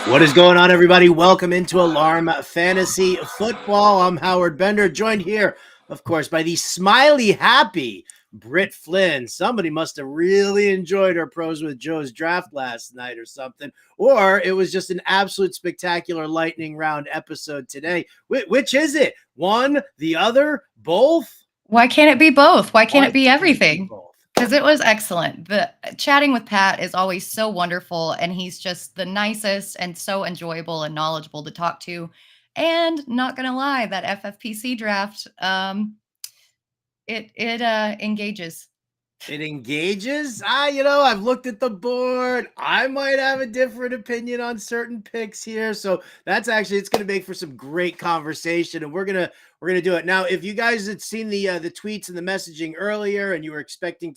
What is going on, everybody? Welcome into Alarm Fantasy Football. I'm Howard Bender, joined here, of course, by the smiley, happy Britt Flinn. Somebody must have really enjoyed her Pros with Joe's draft last night or something, or it was just an absolute spectacular lightning round episode today. Which is it? One, the other, both? Why can't it be both? Why can't Why it be can't it be everything? both? Because it was excellent. The chatting with Pat is always so wonderful, and he's just the nicest and so enjoyable and knowledgeable to talk to. And not gonna lie, that FFPC draft, it engages. It engages. I've looked at the board. I might have a different opinion on certain picks here. So it's going to make for some great conversation, and we're gonna do it now. If you guys had seen the tweets and the messaging earlier, and you were expecting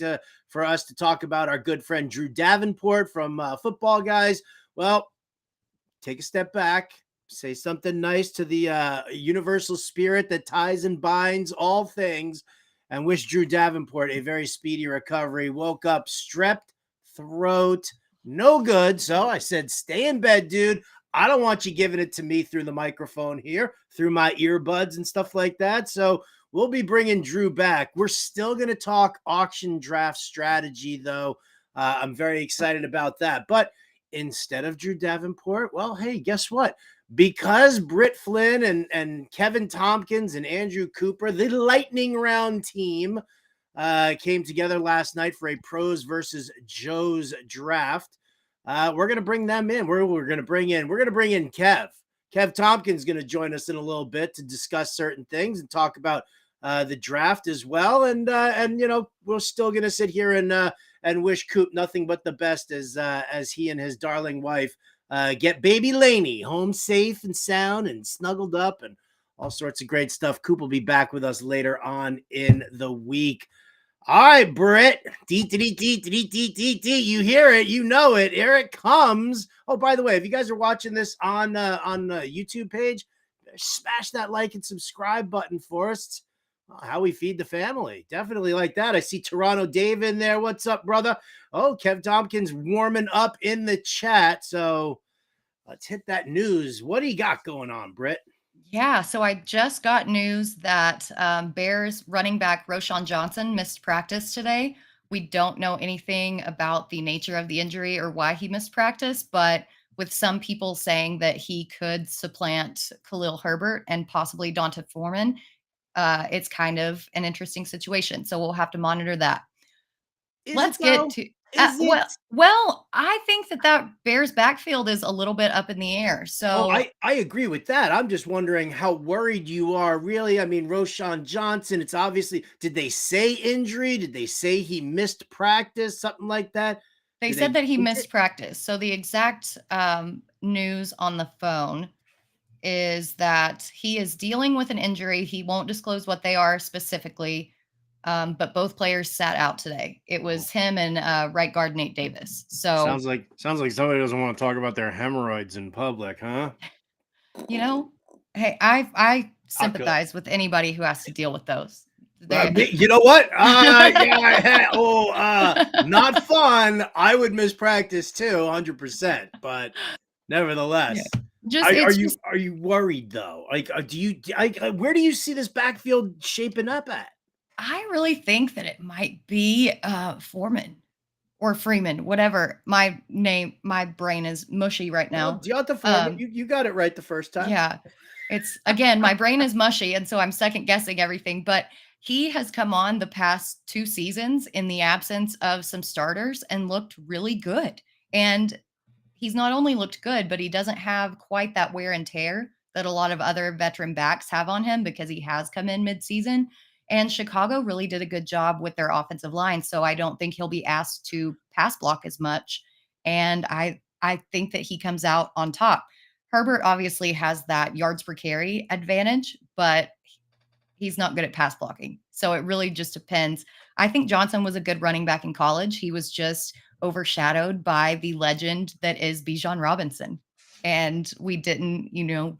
for us to talk about our good friend Drew Davenport from Football Guys, well, take a step back. Say something nice to the universal spirit that ties and binds all things, and wish Drew Davenport a very speedy recovery. Woke up strep throat, no good. So I said, stay in bed, dude. I don't want you giving it to me through the microphone here, through my earbuds and stuff like that. So we'll be bringing Drew back. We're still going to talk auction draft strategy, though. I'm very excited about that. But instead of Drew Davenport, well, hey, guess what? Because Britt Flinn and Kevin Thompkins and Andrew Cooper, the lightning round team, came together last night for a Pros versus Joe's draft. We're going to bring them in. We're going to bring in Kev. Kev Thompkins is going to join us in a little bit to discuss certain things and talk about the draft as well. And we're still going to sit here and wish Coop nothing but the best as he and his darling wife get baby Laney home safe and sound and snuggled up and all sorts of great stuff. Coop will be back with us later on in the week. All right, Britt. You hear it. You know it. Here it comes. Oh, by the way, if you guys are watching this on the YouTube page, smash that like and subscribe button for us. How we feed the family. Definitely like that. I see Toronto Dave in there. What's up, brother? Oh, Kev Tompkins warming up in the chat. So let's hit that news. What do you got going on, Britt? Yeah, so I just got news that Bears running back Roschon Johnson missed practice today. We don't know anything about the nature of the injury or why he missed practice, but with some people saying that he could supplant Khalil Herbert and possibly Donta Foreman, it's kind of an interesting situation. So we'll have to monitor that. Let's get to Is it? I think that Bears backfield is a little bit up in the air. Oh, So I agree with that. I'm just wondering how worried you are, really. I mean, Roschon Johnson, it's obviously, did they say injury? Did they say he missed practice? Something like that? they Did said they that he hint it? missed practice. So the exact news on the phone is that he is dealing with an injury. He won't disclose what they are specifically, but both players sat out today. It was him and right guard Nate Davis. So, Sounds like somebody doesn't want to talk about their hemorrhoids in public, huh? you know, hey, I Not good. sympathize with anybody who has to deal with those. They You know what? Not fun. I would miss practice too, 100%. But yeah. nevertheless, Just it's just are you worried though? Like, where do you see this backfield shaping up at? I really think that it might be Foreman or Freeman, whatever. My brain is mushy right Well, now. Deonta Foreman, Um, you got it right the first time. yeah. It's again, my brain is mushy, and so I'm second guessing everything. But he has come on the past 2 seasons in the absence of some starters and looked really good. And he's not only looked good, but he doesn't have quite that wear and tear that a lot of other veteran backs have on him because he has come in midseason. And Chicago really did a good job with their offensive line. So I don't think he'll be asked to pass block as much. And I think that he comes out on top. Herbert obviously has that yards per carry advantage, but he's not good at pass blocking. So it really just depends. I think Johnson was a good running back in college. He was just overshadowed by the legend that is Bijan Robinson. And we didn't,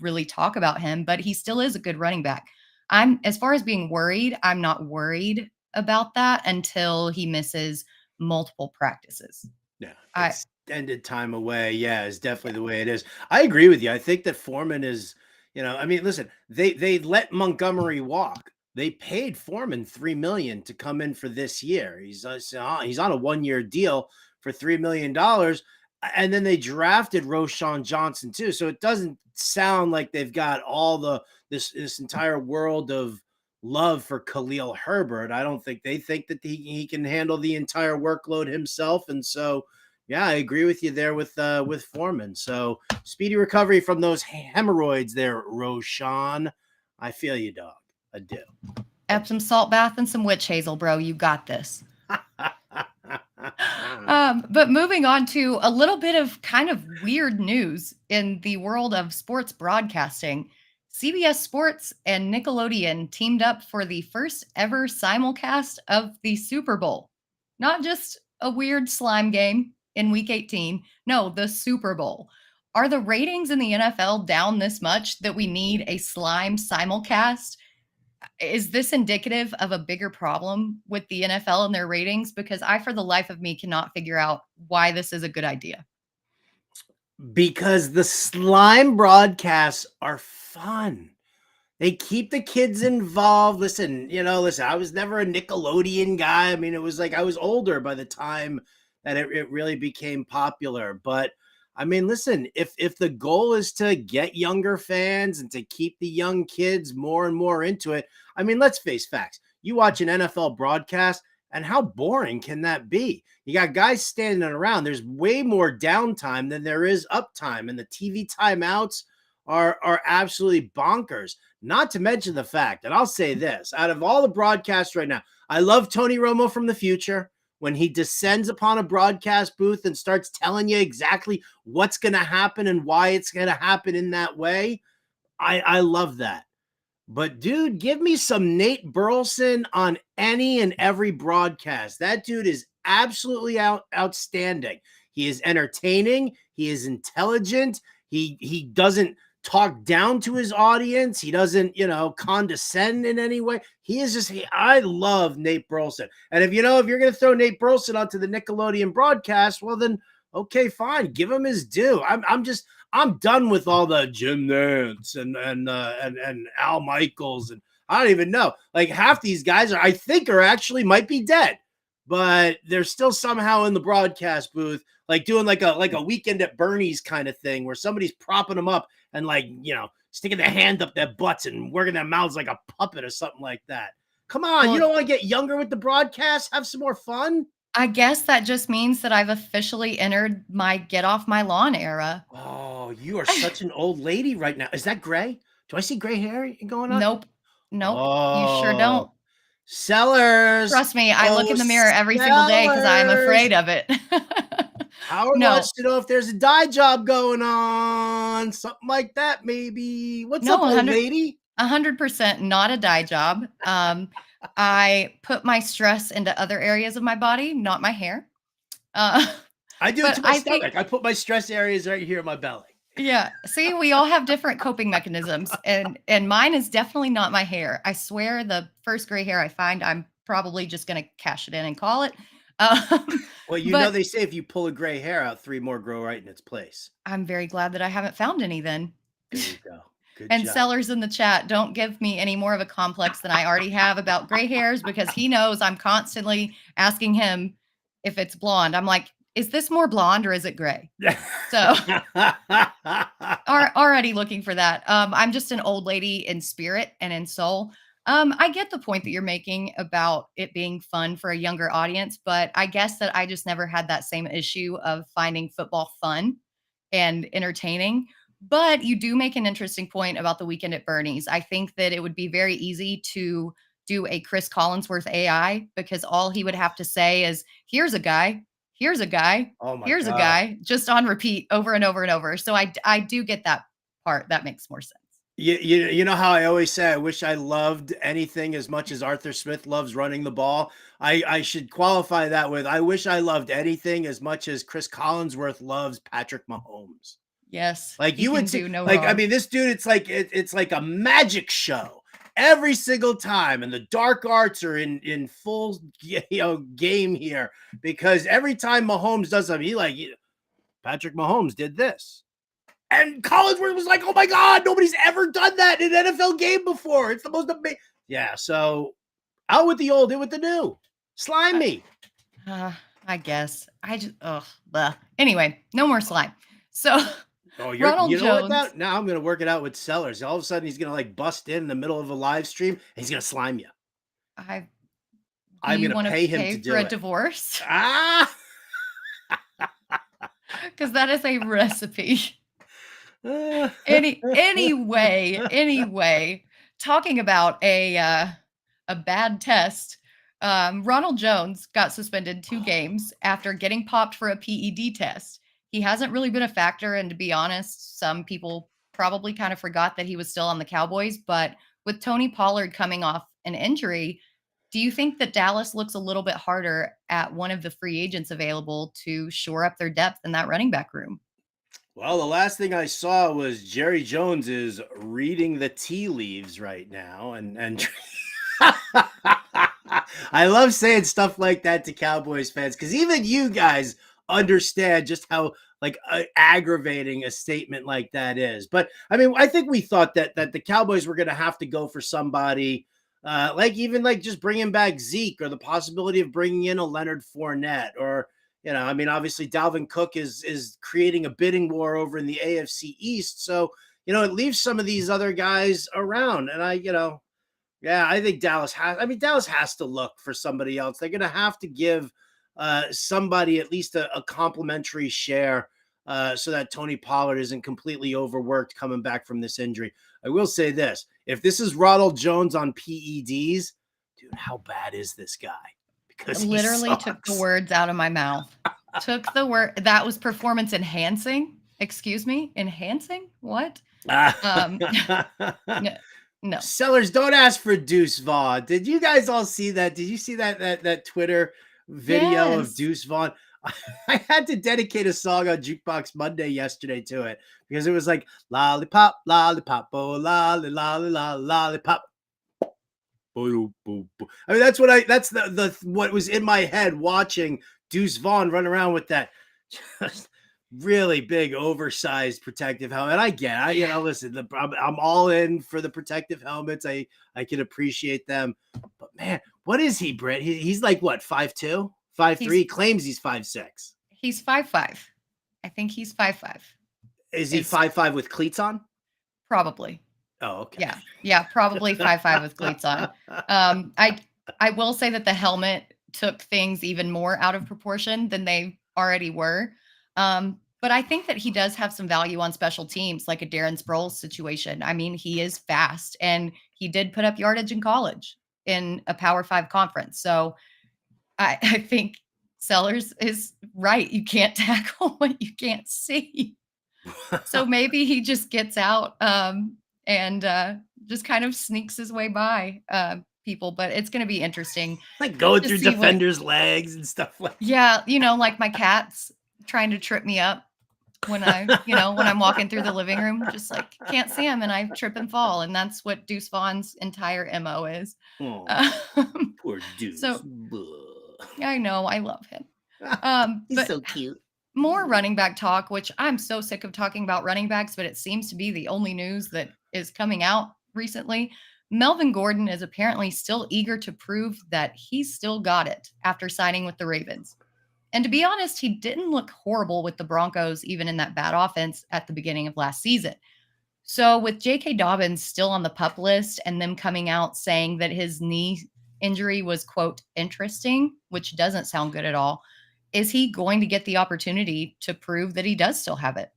really talk about him, but he still is a good running back. As far as being worried, I'm not worried about that until he misses multiple practices. Yeah, I extended time away, yeah, is definitely the way it is. I agree with you. I think that Foreman is, I mean, listen, they let Montgomery walk. They paid Foreman 3 million to come in for this year. He's on a 1 year deal for $3 million, and then they drafted Roshan Johnson too. So it doesn't sound like they've got all this entire world of love for Khalil Herbert. I don't think they think that he can handle the entire workload himself, and so yeah, I agree with you there with Foreman. So speedy recovery from those hemorrhoids there, Roshan. I feel you, dog. I do. Epsom salt bath and some witch hazel, bro. You got this. But moving on to a little bit of kind of weird news in the world of sports broadcasting. CBS Sports and Nickelodeon teamed up for the first ever simulcast of the Super Bowl. Not just a weird slime game in week 18. No, the Super Bowl. Are the ratings in the NFL down this much that we need a slime simulcast? Is this indicative of a bigger problem with the NFL and their ratings? Because I, for the life of me, cannot figure out why this is a good idea. Because the slime broadcasts are fun. They keep the kids involved. Listen, I was never a Nickelodeon guy. I mean, it was like I was older by the time that it really became popular. But I mean, listen, if the goal is to get younger fans and to keep the young kids more and more into it, I mean, let's face facts. You watch an NFL broadcast, and how boring can that be? You got guys standing around. There's way more downtime than there is uptime, and the TV timeouts are absolutely bonkers. Not to mention the fact, and I'll say this, out of all the broadcasts right now, I love Tony Romo from the future when he descends upon a broadcast booth and starts telling you exactly what's going to happen and why it's going to happen in that way. I love that. But dude, give me some Nate Burleson on any and every broadcast. That dude is absolutely outstanding. He is entertaining. He is intelligent. He doesn't talk down to his audience. He doesn't, condescend in any way. I love Nate Burleson. And if you're going to throw Nate Burleson onto the Nickelodeon broadcast, well then, okay, fine. Give him his due. I'm done with all the Jim Nance and Al Michaels, and I don't even know. Like half these guys I think actually might be dead, but they're still somehow in the broadcast booth, like doing like a Weekend at Bernie's kind of thing where somebody's propping them up and sticking their hand up their butts and working their mouths like a puppet or something like that. Come on, well, you don't want to get younger with the broadcast? Have some more fun? I guess that just means that I've officially entered my get off my lawn era. Oh, you are such an old lady right now. Is that gray? Do I see gray hair going on? Nope. Oh, you sure don't. Sellers. Trust me, I look in the mirror every single day because I'm afraid of it. Howard wants to know if there's a dye job going on. Something like that, maybe. What's up, old lady? 100% not a dye job. I put my stress into other areas of my body, not my hair. I do it to my stomach. I put my stress areas right here in my belly. Yeah. See, we all have different coping mechanisms, and mine is definitely not my hair. I swear the first gray hair I find, I'm probably just going to cash it in and call it. Well, they say if you pull a gray hair out, 3 more grow right in its place. I'm very glad that I haven't found any then. There you go. Good and job. Sellers in the chat, don't give me any more of a complex than I already have about gray hairs, because he knows I'm constantly asking him if it's blonde. I'm like, is this more blonde or is it gray? So already looking for that. I'm just an old lady in spirit and in soul. I get the point that you're making about it being fun for a younger audience, but I guess that I just never had that same issue of finding football fun and entertaining. But you do make an interesting point about the Weekend at Bernie's. I think that it would be very easy to do a Chris Collinsworth AI, because all he would have to say is, here's a guy, here's a guy, here's a guy, just on repeat over and over and over. So I do get that part. That makes more sense. You know how I always say I wish I loved anything as much as Arthur Smith loves running the ball? I should qualify that with, I wish I loved anything as much as Chris Collinsworth loves Patrick Mahomes. Yes. Like you would do no wrong. I mean, this dude, it's like a magic show. every single time, and the dark arts are in full game here, because every time Mahomes does something, Patrick Mahomes did this. And Collinsworth was like, oh my God, nobody's ever done that in an NFL game before. It's the most amazing. Yeah, so out with the old, in with the new. Slime me. I guess. Anyway, no more slime. So Ronald Jones. What? Now I'm going to work it out with Sellers. All of a sudden, he's going to like bust in the middle of a live stream, and he's going to slime you. I'm going to pay him to do for it. A divorce? Because that is a recipe. Anyway, talking about a bad test, Ronald Jones got suspended 2 games after getting popped for a PED test. He hasn't really been a factor, and to be honest, some people probably kind of forgot that he was still on the Cowboys. But with Tony Pollard coming off an injury, do you think that Dallas looks a little bit harder at one of the free agents available to shore up their depth in that running back room? Well, the last thing I saw was Jerry Jones is reading the tea leaves right now, and I love saying stuff like that to Cowboys fans, because even you guys understand just how aggravating a statement like that is. But I mean, I think we thought that the Cowboys were going to have to go for somebody just bringing back Zeke, or the possibility of bringing in a Leonard Fournette, or obviously Dalvin Cook is creating a bidding war over in the AFC East. So, it leaves some of these other guys around. And I think Dallas has to look for somebody else. They're going to have to give somebody at least a complimentary share so that Tony Pollard isn't completely overworked coming back from this injury. I will say this. If this is Ronald Jones on PEDs, dude, how bad is this guy? Because literally took the words out of my mouth. That was performance enhancing. Excuse me, enhancing? What? No. Sellers, don't ask for Deuce Vaughn. Did you guys all see that? Did you see that Twitter video of Deuce Vaughn? I had to dedicate a song on Jukebox Monday yesterday to it, because it was like lollipop, lollipop, oh lolly, lolly, lolly, lollipop. I mean, that's what was in my head watching Deuce Vaughn run around with that just really big, oversized protective helmet. Listen, I'm all in for the protective helmets. I can appreciate them, but man, what is he, Britt? He's like what, 5'2", 5'3"? He claims he's 5'6". He's 5'5". I think he's 5'5". Is he 5'5" with cleats on? Probably. Oh, okay. Yeah, probably 5'5" with cleats on. I will say that the helmet took things even more out of proportion than they already were. But I think that he does have some value on special teams, like a Darren Sproles situation. I mean, he is fast, and he did put up yardage in college in a Power 5 conference. So I think Sellers is right. You can't tackle what you can't see. So maybe he just gets out and just kind of sneaks his way by people. But it's going to be interesting. Like going through defenders' legs and stuff like that. Yeah, like my cat's trying to trip me up when when I'm walking through the living room, just like can't see him, and I trip and fall. And that's what Deuce Vaughn's entire MO is. Poor Deuce. So I know, I love him. He's so cute. More running back talk, which I'm so sick of talking about running backs, but it seems to be the only news that is coming out recently. Melvin Gordon is apparently still eager to prove that he's still got it after signing with the Ravens. And to be honest, he didn't look horrible with the Broncos, even in that bad offense at the beginning of last season. So with J.K. Dobbins still on the PUP list and them coming out saying that his knee injury was, quote, interesting, which doesn't sound good at all, is he going to get the opportunity to prove that he does still have it?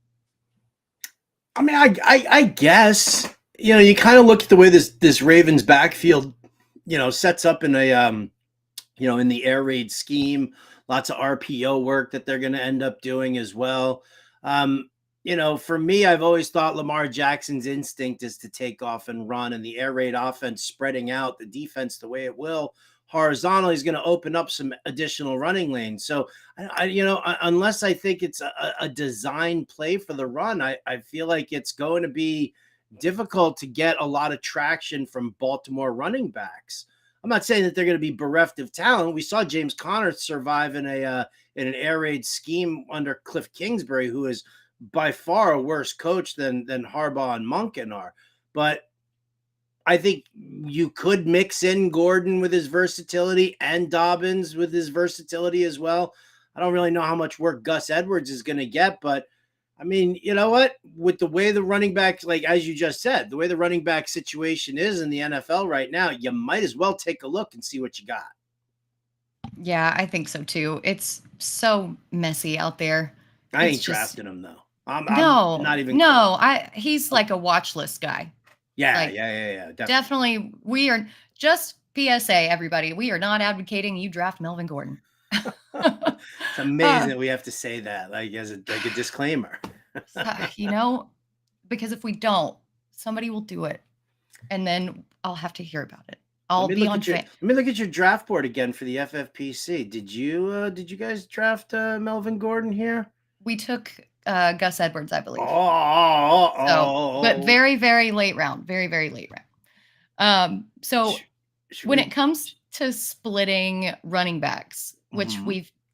I mean, I guess, you kind of look at the way this Ravens backfield, sets up in a, in the air raid scheme, lots of RPO work that they're going to end up doing as well. For me, I've always thought Lamar Jackson's instinct is to take off and run, and the air raid offense spreading out the defense the way it will horizontally is going to open up some additional running lanes. So, unless I think it's a design play for the run, I feel like it's going to be difficult to get a lot of traction from Baltimore running backs. I'm not saying that they're going to be bereft of talent. We saw James Conner survive in an air raid scheme under Cliff Kingsbury, who is by far a worse coach than Harbaugh and Monken are. But I think you could mix in Gordon with his versatility and Dobbins with his versatility as well. I don't really know how much work Gus Edwards is going to get, but I mean, you know what? With the way the running back, like as you just said, the way the running back situation is in the NFL right now, you might as well take a look and see what you got. Yeah, I think so too. It's so messy out there. I ain't drafting him though. I'm not even. No, he's like a watch list guy. Yeah, like, yeah. Definitely. We are just PSA, everybody. We are not advocating you draft Melvin Gordon. It's amazing that we have to say that, like as a disclaimer. Because if we don't, somebody will do it, and then I'll have to hear about it. I'll be on. Let me look at your draft board again for the FFPC. Did you guys draft Melvin Gordon here? We took Gus Edwards, I believe. But very, very late round. Very, very late round. So when it comes to splitting running backs, which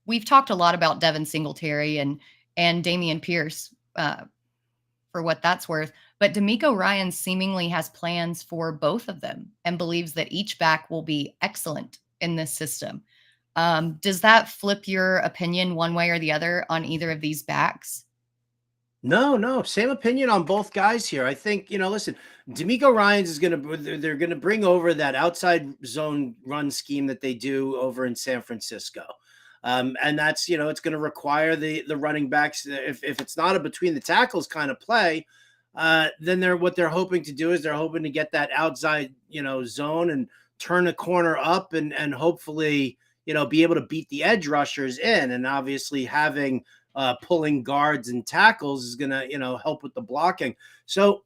we've talked a lot about Devin Singletary and Dameon Pierce for what that's worth, but DeMeco Ryans seemingly has plans for both of them and believes that each back will be excellent in this system. Does that flip your opinion one way or the other on either of these backs? No, same opinion on both guys here. I think, listen, DeMeco Ryans they're going to bring over that outside zone run scheme that they do over in San Francisco. And that's, it's going to require the running backs. If it's not a between the tackles kind of play, then what they're hoping to do is they're hoping to get that outside, zone and turn a corner up and hopefully, be able to beat the edge rushers in. And obviously having pulling guards and tackles is going to, help with the blocking. So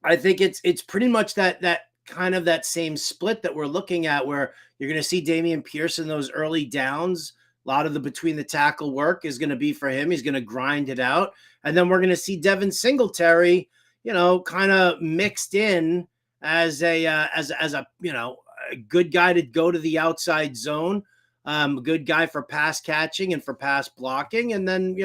I think it's pretty much that kind of that same split that we're looking at, where you're going to see Dameon Pierce in those early downs. A lot of the between the tackle work is going to be for him. He's going to grind it out. And then we're going to see Devin Singletary, kind of mixed in as a good guy to go to the outside zone. A good guy for pass catching and for pass blocking. And then,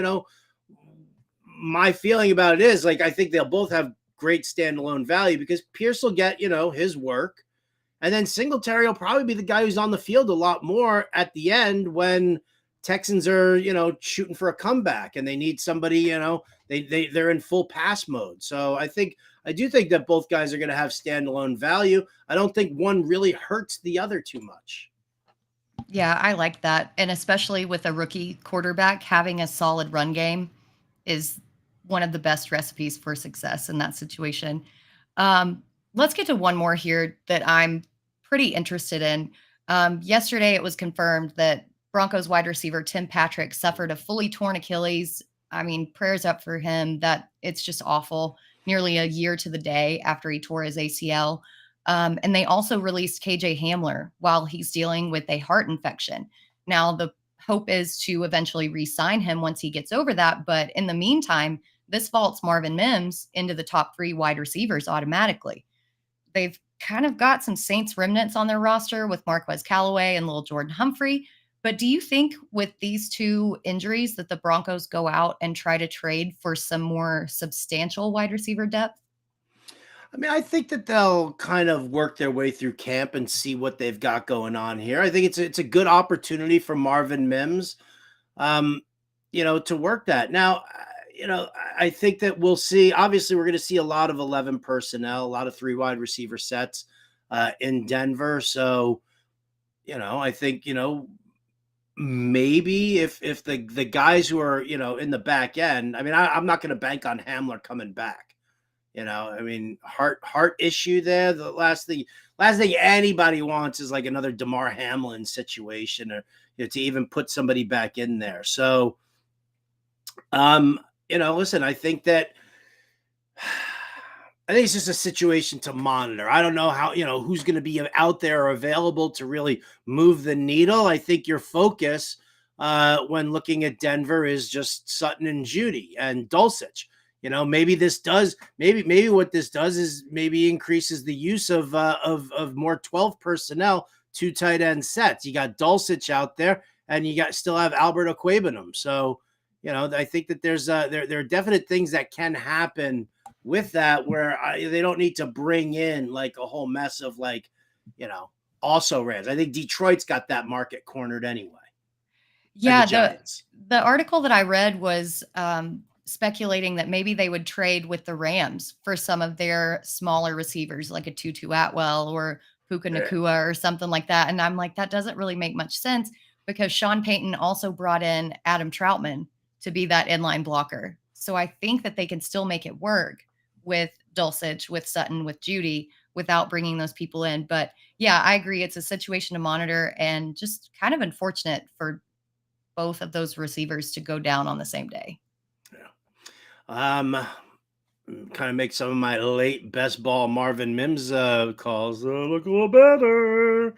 my feeling about it is, like, I think they'll both have great standalone value because Pierce will get, his work. And then Singletary will probably be the guy who's on the field a lot more at the end when Texans are, shooting for a comeback and they need somebody, they're in full pass mode. So I do think that both guys are going to have standalone value. I don't think one really hurts the other too much. Yeah, I like that. And especially with a rookie quarterback, having a solid run game is one of the best recipes for success in that situation. Let's get to one more here that I'm pretty interested in. Yesterday, it was confirmed that Broncos wide receiver Tim Patrick suffered a fully torn Achilles. I mean, prayers up for him. That it's just awful. Nearly a year to the day after he tore his ACL. And they also released KJ Hamler while he's dealing with a heart infection. Now, the hope is to eventually re-sign him once he gets over that. But in the meantime, this vaults Marvin Mims into the top 3 wide receivers automatically. They've kind of got some Saints remnants on their roster with Marquez Callaway and Lil Jordan Humphrey. But do you think with these 2 injuries that the Broncos go out and try to trade for some more substantial wide receiver depth? I mean, I think that they'll kind of work their way through camp and see what they've got going on here. I think it's a good opportunity for Marvin Mims, to work that. Now, I think that we'll see, obviously we're going to see a lot of 11 personnel, a lot of 3 wide receiver sets in Denver. So, I think, maybe if the guys who are, in the back end, I mean, I'm not going to bank on Hamler coming back. I mean, heart issue there. The last thing anybody wants is like another DeMar Hamlin situation, or to even put somebody back in there. So, listen, I think it's just a situation to monitor. I don't know how, who's going to be out there or available to really move the needle. I think your focus when looking at Denver is just Sutton and Judy and Dulcich. Maybe what this does is maybe increases the use of more 12 personnel, 2 tight end sets. You got Dulcich out there, and you still have Albert Okwuegbunam. So, I think that there are definite things that can happen with that where they don't need to bring in like a whole mess of also Rams. I think Detroit's got that market cornered anyway. Yeah, the article that I read was speculating that maybe they would trade with the Rams for some of their smaller receivers, like a Tutu Atwell or Puka Nacua or something like that. And I'm like, that doesn't really make much sense because Sean Payton also brought in Adam Troutman to be that inline blocker. So I think that they can still make it work with Dulcich, with Sutton, with Judy, without bringing those people in. But yeah, I agree. It's a situation to monitor and just kind of unfortunate for both of those receivers to go down on the same day. Yeah. Kind of make some of my late best ball Marvin Mims calls look a little better.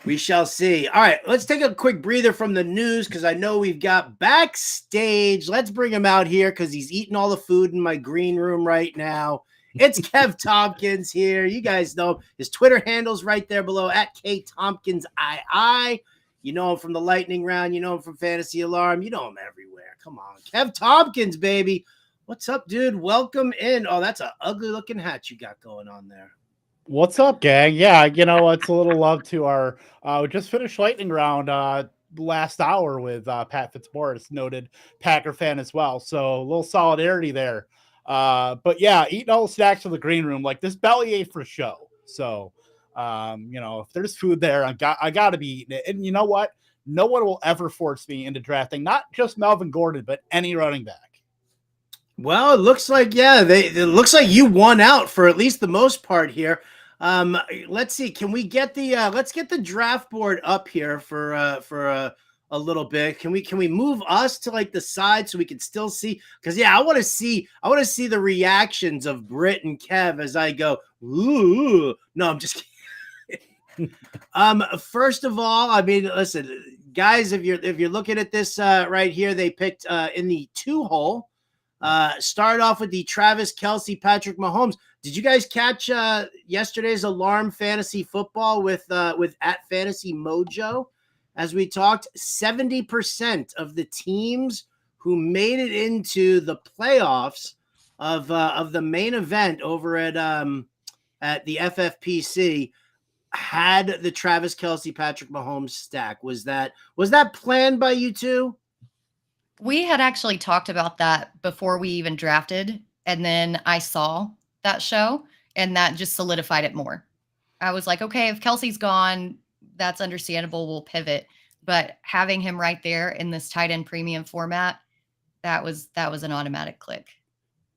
We shall see. All right, let's take a quick breather from the news because I know we've got backstage. Let's bring him out here because he's eating all the food in my green room right now. It's Kev Thompkins here. You guys know his Twitter handle's right there below at KTompkinsII. You know him from the Lightning Round. You know him from Fantasy Alarm. You know him everywhere. Come on. Kev Thompkins, baby. What's up, dude? Welcome in. Oh, that's an ugly looking hat you got going on there. What's up, gang? Yeah, it's a little love to our we just finished Lightning Round last hour with Pat Fitzmaurice, noted Packer fan as well. So a little solidarity there. But yeah, eating all the snacks in the green room, like this belly ate for show. So if there's food there, I gotta be eating it. And you know what? No one will ever force me into drafting not just Melvin Gordon, but any running back. Well, it looks like it looks like you won out for at least the most part here. Let's see. Can we get let's get the draft board up here for a little bit. Can we move us to like the side so we can still see? Because I want to see the reactions of Britt and Kev as I go. Ooh, no, I'm just kidding. First of all, I mean, listen, guys, if you're looking at this right here, they picked in the 2-hole. Start off with the Travis Kelce, Patrick Mahomes. Did you guys catch yesterday's Alarm Fantasy Football with at Fantasy Mojo? As we talked, 70% of the teams who made it into the playoffs of the main event over at the FFPC had the Travis Kelce, Patrick Mahomes stack. Was that planned by you two? We had actually talked about that before we even drafted. And then I saw that show and that just solidified it more. I was like, okay, if Kelsey's gone, that's understandable. We'll pivot. But having him right there in this tight end premium format, that was an automatic click.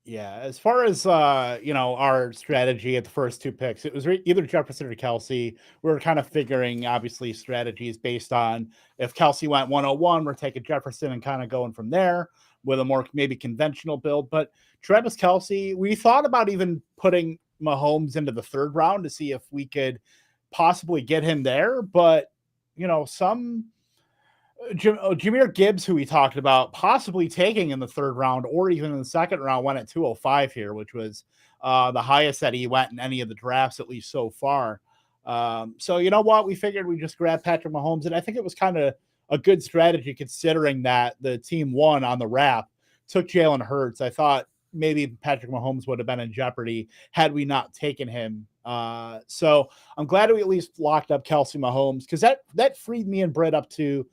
Yeah, as far as our strategy at the first 2 picks, it was either Jefferson or Kelce. We were kind of figuring, obviously, strategies based on if Kelce went 101, we're taking Jefferson and kind of going from there with a more maybe conventional build. But Travis Kelce, we thought about even putting Mahomes into the 3rd round to see if we could possibly get him there. But some Jahmyr Gibbs, who we talked about possibly taking in the 3rd round or even in the 2nd round, went at 205 here, which was the highest that he went in any of the drafts, at least so far. So you know what? We figured we just grab Patrick Mahomes, and I think it was kind of a good strategy considering that the team won on the wrap, took Jalen Hurts. I thought maybe Patrick Mahomes would have been in jeopardy had we not taken him. So I'm glad we at least locked up Kelce Mahomes because that freed me and Britt up to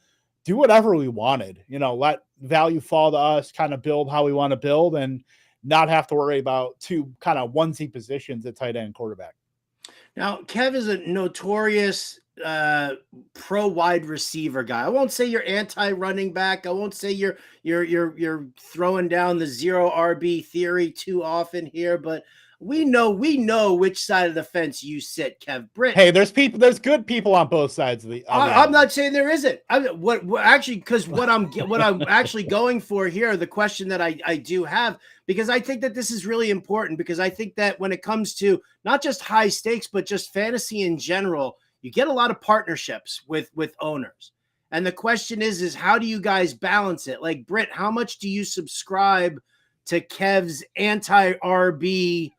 do whatever we wanted, let value fall to us, kind of build how we want to build and not have to worry about 2 kind of onesie positions at tight end quarterback. Now, Kev is a notorious pro wide receiver guy. I won't say you're anti running back. I won't say you're throwing down the 0 RB theory too often here, but we know which side of the fence you sit, Kev. Britt. Hey, there's good people on both sides of the. I'm not saying there isn't. What I'm actually going for here, the question that I do have, because I think that this is really important, because I think that when it comes to not just high stakes, but just fantasy in general, you get a lot of partnerships with owners. And the question is how do you guys balance it? Like, Britt, how much do you subscribe to Kev's anti-RB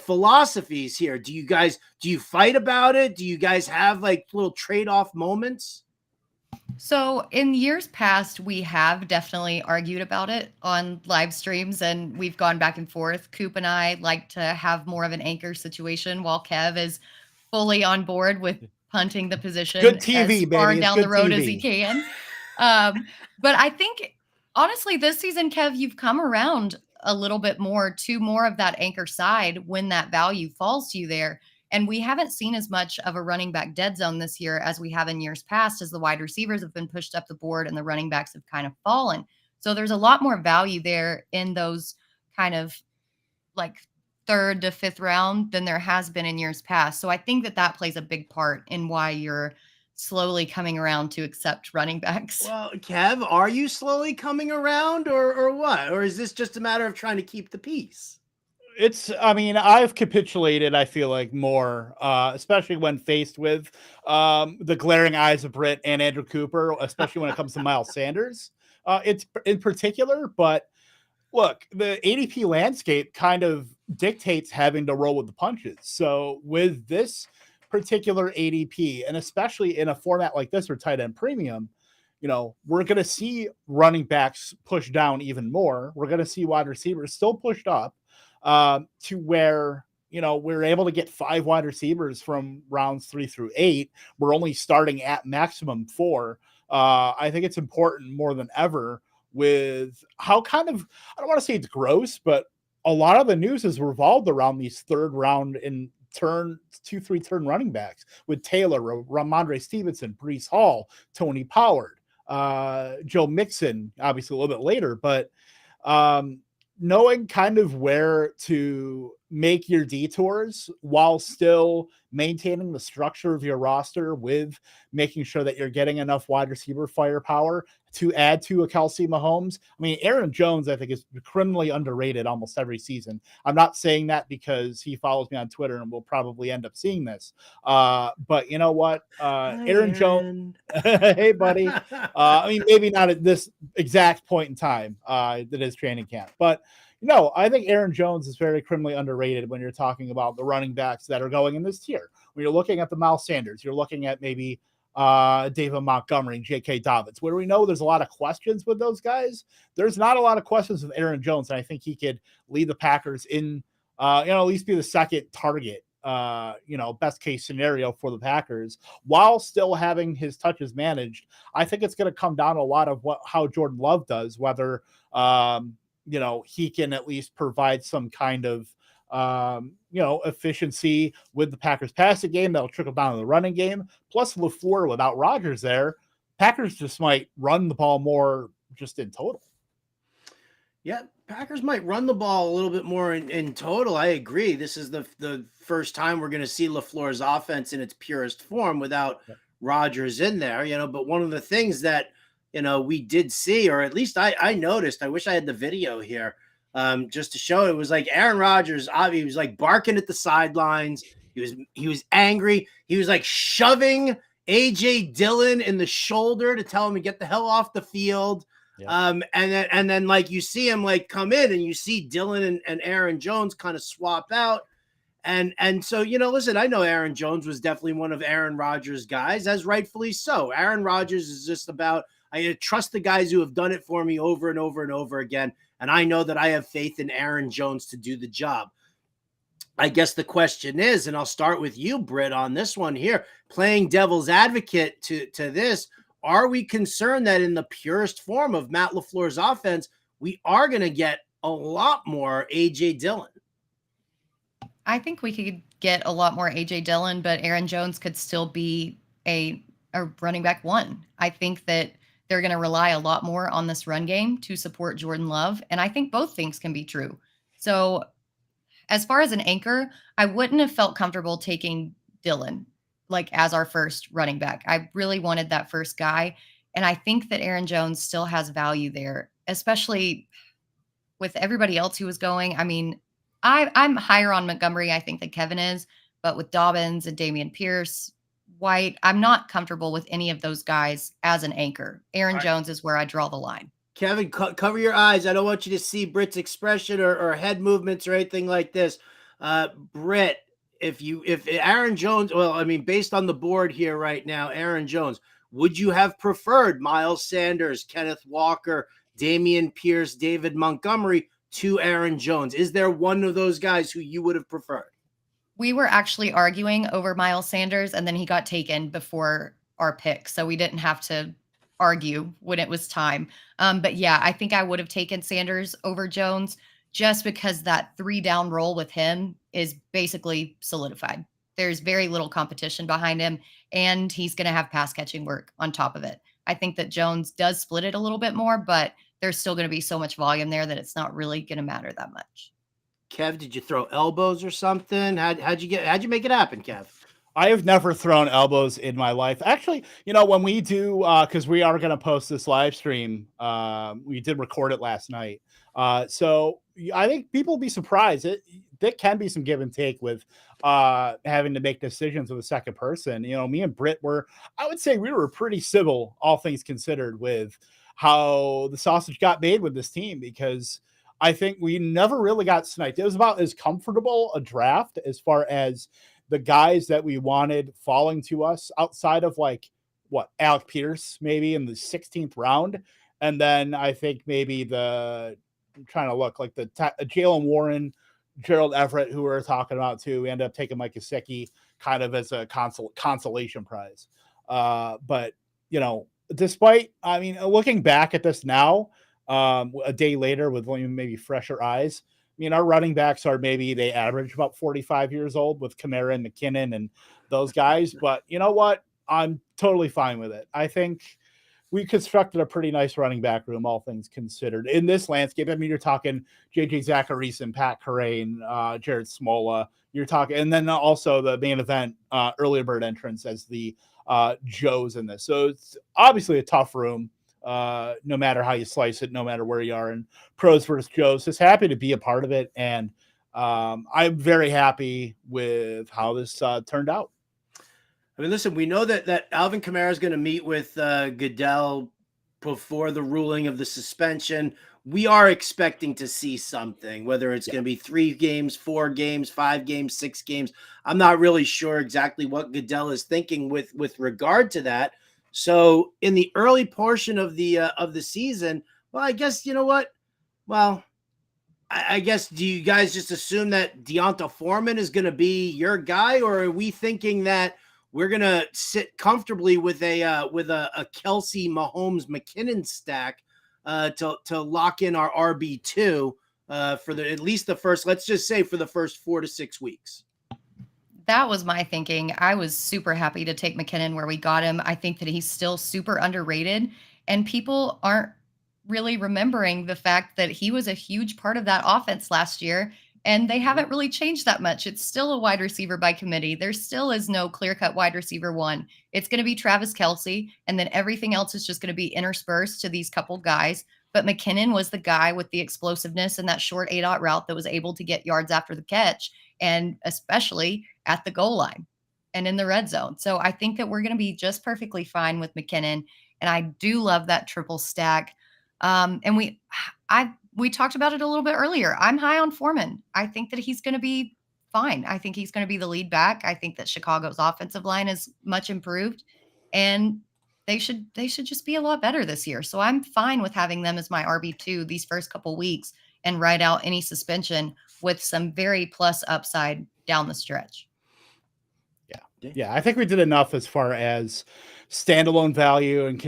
philosophies here? Do you fight about it? Do you guys have like little trade-off moments? So in years past, we have definitely argued about it on live streams, and we've gone back and forth. Coop and I like to have more of an anchor situation, while Kev is fully on board with punting the position Good TV, as far baby. It's down the good road as he TV. can. But I think, honestly, this season, Kev, you've come around a little bit more to more of that anchor side when that value falls to you there. And we haven't seen as much of a running back dead zone this year as we have in years past, as the wide receivers have been pushed up the board and the running backs have kind of fallen. So there's a lot more value there in those kind of like third to fifth round than there has been in years past. So I think that plays a big part in why you're slowly coming around to accept running backs. Well, Kev, are you slowly coming around or what? Or is this just a matter of trying to keep the peace? I mean, I've capitulated, I feel like, more, especially when faced with the glaring eyes of Britt and Andrew Cooper, especially when it comes to Miles Sanders. It's in particular, but look, the ADP landscape kind of dictates having to roll with the punches. So with this particular ADP, and especially in a format like this or tight end premium, we're going to see running backs push down even more. We're going to see wide receivers still pushed up. To where, we're able to get 5 wide receivers from rounds 3 through 8. We're only starting at maximum 4. I think it's important more than ever with how I don't want to say it's gross, but a lot of the news has revolved around these third round and turn 2-3 turn running backs with Taylor, Ramondre Stevenson, Breece Hall, Tony Pollard, Joe Mixon, obviously a little bit later, but knowing kind of where to make your detours while still maintaining the structure of your roster with making sure that you're getting enough wide receiver firepower to add to a Kelsey Mahomes. I mean, Aaron Jones, I think, is criminally underrated almost every season. I'm not saying that because he follows me on Twitter and will probably end up seeing this. But you know what? Aaron Jones, hey, buddy. I mean, maybe not at this exact point in time that is training camp, but I think Aaron Jones is very criminally underrated when you're talking about the running backs that are going in this tier. When you're looking at the Miles Sanders, you're looking at maybe David Montgomery, J.K. Dobbins, where we know there's a lot of questions with those guys. There's not a lot of questions with Aaron Jones, and I think he could lead the Packers in, at least be the second target, best case scenario for the Packers while still having his touches managed. I think it's going to come down to a lot of how Jordan Love does, whether he can at least provide some kind of, efficiency with the Packers passing game that'll trickle down to the running game. Plus LaFleur without Rodgers there, Packers just might run the ball more just in total. Yeah, Packers might run the ball a little bit more in total. I agree. This is the first time we're going to see LaFleur's offense in its purest form without Rodgers in there, but one of the things that, we did see, or at least I noticed, I wish I had the video here, just to show it was like Aaron Rodgers, he was like barking at the sidelines. He was angry. He was like shoving AJ Dillon in the shoulder to tell him to get the hell off the field. Yeah. And then like you see him like come in and you see Dillon and Aaron Jones kind of swap out. And so, listen, I know Aaron Jones was definitely one of Aaron Rodgers' guys, as rightfully so. Aaron Rodgers is just about, I trust the guys who have done it for me over and over and over again. And I know that I have faith in Aaron Jones to do the job. I guess the question is, and I'll start with you, Britt, on this one here, playing devil's advocate to this. Are we concerned that in the purest form of Matt LaFleur's offense, we are going to get a lot more A.J. Dillon? I think we could get a lot more A.J. Dillon, but Aaron Jones could still be a running back 1. I think that they're going to rely a lot more on this run game to support Jordan Love. And I think both things can be true. So as far as an anchor, I wouldn't have felt comfortable taking Dillon like as our first running back. I really wanted that first guy. And I think that Aaron Jones still has value there, especially with everybody else who was going. I mean, I'm higher on Montgomery, I think, than Kevin is, but with Dobbins and Dameon Pierce, White, I'm not comfortable with any of those guys as an anchor. Aaron Jones is where I draw the line. Kevin, cover your eyes. I don't want you to see Britt's expression or head movements or anything like this. Britt, if Aaron Jones, well, I mean, based on the board here right now, Aaron Jones, would you have preferred Miles Sanders, Kenneth Walker, Damian Pierce, David Montgomery to Aaron Jones? Is there one of those guys who you would have preferred? We were actually arguing over Miles Sanders, and then he got taken before our pick, so we didn't have to argue when it was time. But yeah, I think I would have taken Sanders over Jones just because that 3-down role with him is basically solidified. There's very little competition behind him, and he's going to have pass catching work on top of it. I think that Jones does split it a little bit more, but there's still going to be so much volume there that it's not really going to matter that much. Kev, did you throw elbows or something? How'd you make it happen, Kev? I have never thrown elbows in my life. Actually, when we do, because we are going to post this live stream, we did record it last night. So I think people will be surprised. There can be some give and take with having to make decisions with a second person. Me and Britt I would say we were pretty civil, all things considered, with how the sausage got made with this team, because I think we never really got sniped. It was about as comfortable a draft as far as the guys that we wanted falling to us, outside of Alec Pierce, maybe in the 16th round. And then I think maybe I'm trying to look like the Jalen Warren, Gerald Everett, who we're talking about too. We ended up taking Mike Gesicki kind of as a consolation prize. But despite, looking back at this now, a day later with maybe fresher eyes, our running backs they average about 45 years old with Kamara and McKinnon and those guys. But you know what? I'm totally fine with it. I think we constructed a pretty nice running back room, all things considered, in this landscape. You're talking JJ Zacharyson, Pat Kerrane, Jared Smola. You're talking, and then also the main event, early bird entrance as the Joes in this. So it's obviously a tough room. No matter how you slice it, no matter where you are in pros versus Joes, just happy to be a part of it. And I'm very happy with how this turned out. Listen, we know that Alvin Kamara is going to meet with Goodell before the ruling of the suspension. We are expecting to see something, whether it's going to be 3 games, 4 games, 5 games, 6 games. I'm not really sure exactly what Goodell is thinking with regard to that. So in the early portion of the season, well, I guess, you know what? Well, I guess, do you guys just assume that Deonta Foreman is going to be your guy, or are we thinking that we're going to sit comfortably with a Kelsey, Mahomes, McKinnon stack to lock in our RB2 for at least the first, let's just say for the first 4 to 6 weeks? That was my thinking. I was super happy to take McKinnon where we got him. I think that he's still super underrated, and people aren't really remembering the fact that he was a huge part of that offense last year, and they haven't really changed that much. It's still a wide receiver by committee. There still is no clear-cut wide receiver one. It's going to be Travis Kelce, and then everything else is just going to be interspersed to these couple guys. But McKinnon was the guy with the explosiveness and that short 8-out route that was able to get yards after the catch, and especially at the goal line and in the red zone. So I think that we're going to be just perfectly fine with McKinnon. And I do love that triple stack. And we talked about it a little bit earlier. I'm high on Foreman. I think that he's going to be fine. I think he's going to be the lead back. I think that Chicago's offensive line is much improved, and they should just be a lot better this year. So I'm fine with having them as my RB2 these first couple weeks and ride out any suspension with some very plus upside down the stretch. Yeah, I think we did enough as far as standalone value and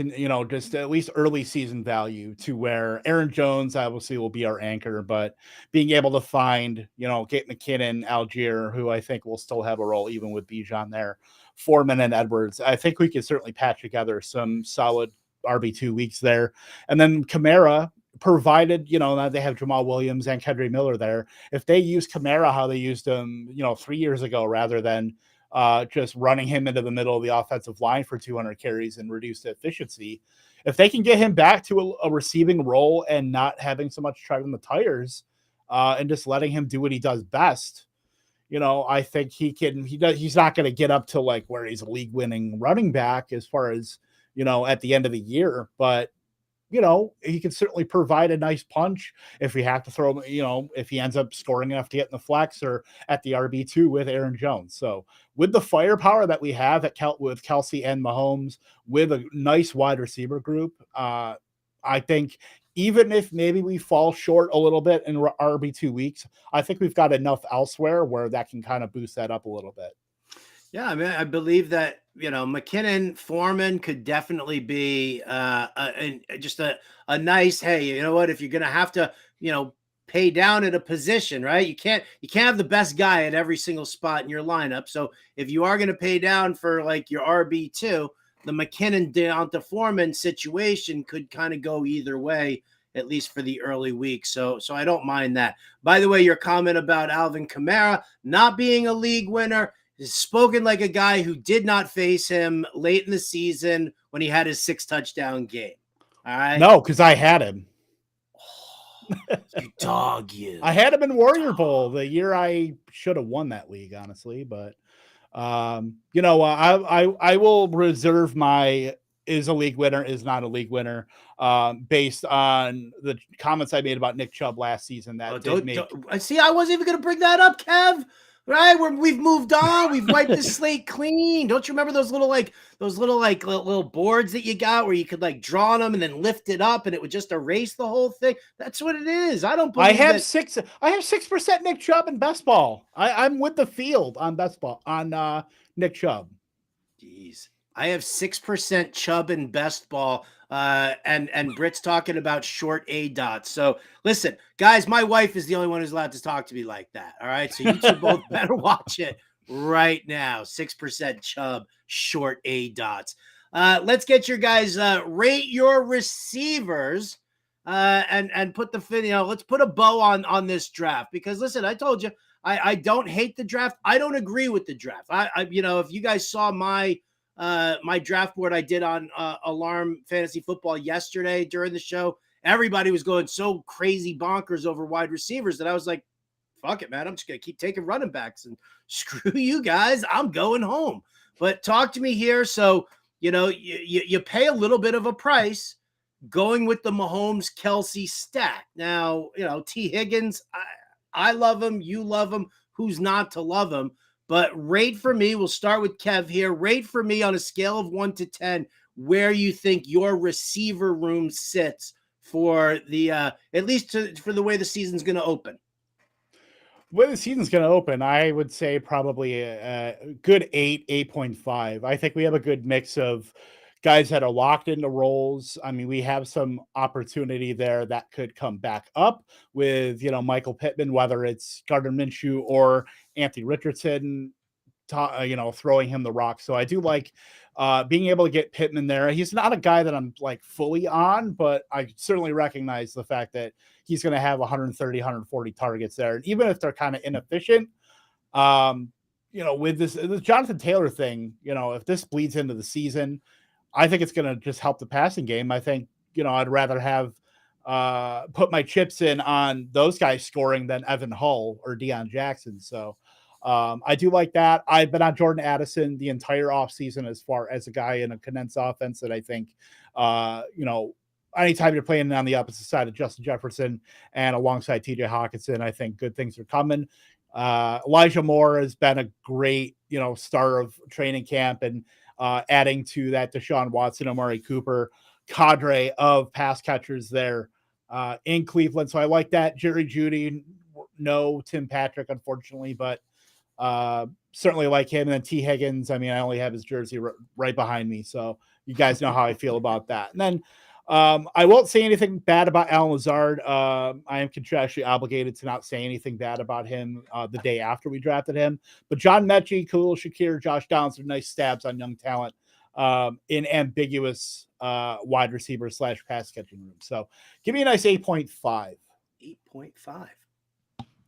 just at least early season value, to where Aaron Jones obviously will be our anchor, but being able to find, get McKinnon, Algier, who I think will still have a role even with Bijan there, Foreman and Edwards. I think we could certainly patch together some solid RB2 weeks there. And then Kamara, provided, now they have Jamal Williams and Kendry Miller there. If they use Kamara how they used him, 3 years ago, rather than just running him into the middle of the offensive line for 200 carries and reduced efficiency, if they can get him back to a receiving role and not having so much tread on the tires, and just letting him do what he does best, I think he's not going to get up to where he's a league winning running back as far as, at the end of the year, but he can certainly provide a nice punch if we have to throw him, if he ends up scoring enough to get in the flex or at the RB2 with Aaron Jones. So with the firepower that we have with Kelsey and Mahomes, with a nice wide receiver group, I think even if maybe we fall short a little bit in RB2 weeks, I think we've got enough elsewhere where that can kind of boost that up a little bit. Yeah, I mean, I believe that, McKinnon, Foreman could definitely be just a nice, hey, you know what, if you're going to have to, pay down at a position, right? You can't have the best guy at every single spot in your lineup. So if you are going to pay down for like your RB2, the McKinnon down to Foreman situation could kind of go either way, at least for the early weeks. So I don't mind that. By the way, your comment about Alvin Kamara not being a league winner is spoken like a guy who did not face him late in the season when he had his 6 touchdown game. All right. No, because I had him. You dog, you. I had him in Warrior Bowl the year I should have won that league, honestly. But I will reserve my is a league winner, is not a league winner, based on the comments I made about Nick Chubb last season. That see, I wasn't even going to bring that up, Kev. Right, we've moved on. We've wiped the slate clean. Don't you remember those little boards that you got where you could like draw on them and then lift it up and it would just erase the whole thing? That's what it is. I don't believe I have 6% Nick Chubb in best ball. I'm with the field on best ball on Nick Chubb. Jeez, I have 6% Chubb in best ball. And Britt's talking about short A dots. So listen, guys, my wife is the only one who's allowed to talk to me like that. All right. So you two both better watch it right now. 6% Chubb, short A dots. Let's get your guys, rate your receivers, and put let's put a bow on this draft, because listen, I told you, I don't hate the draft. I don't agree with the draft. If you guys saw my draft board I did on Alarm Fantasy Football yesterday during the show, everybody was going so crazy bonkers over wide receivers that I was like, fuck it, man. I'm just going to keep taking running backs and screw you guys. I'm going home. But talk to me here. So, you pay a little bit of a price going with the Mahomes Kelsey stack. Now, T. Higgins, I love him. You love him. Who's not to love him? But rate for me, we'll start with Kev here. Rate for me on a scale of 1 to 10 where you think your receiver room sits for the at least for the way the season's going to open. The way the season's going to open, I would say probably a good 8.5. I think we have a good mix of guys that are locked into roles. I mean, we have some opportunity there that could come back up with, Michael Pittman, whether it's Gardner Minshew or Anthony Richardson, throwing him the rock. So I do like being able to get Pittman there. He's not a guy that I'm like fully on, but I certainly recognize the fact that he's going to have 130, 140 targets there. And even if they're kind of inefficient, with this Jonathan Taylor thing, if this bleeds into the season, I think it's going to just help the passing game. I think, I'd rather have put my chips in on those guys scoring than Evan Hull or Deion Jackson. So I do like that. I've been on Jordan Addison the entire offseason as far as a guy in a condensed offense that I think, anytime you're playing on the opposite side of Justin Jefferson and alongside TJ Hawkinson, I think good things are coming. Elijah Moore has been a great, star of training camp, and adding to that Deshaun Watson, Amari Cooper cadre of pass catchers there in Cleveland. So I like that. Jerry Jeudy, no Tim Patrick, unfortunately, but certainly like him. And then T. Higgins, I mean, I only have his jersey right behind me, so you guys know how I feel about that. And then I won't say anything bad about Alan Lazard. I am contractually obligated to not say anything bad about him the day after we drafted him. But John Mechie, Khalil Shakir, Josh Downs are nice stabs on young talent in ambiguous wide receiver / pass catching room. So give me a nice 8.5. 8.5.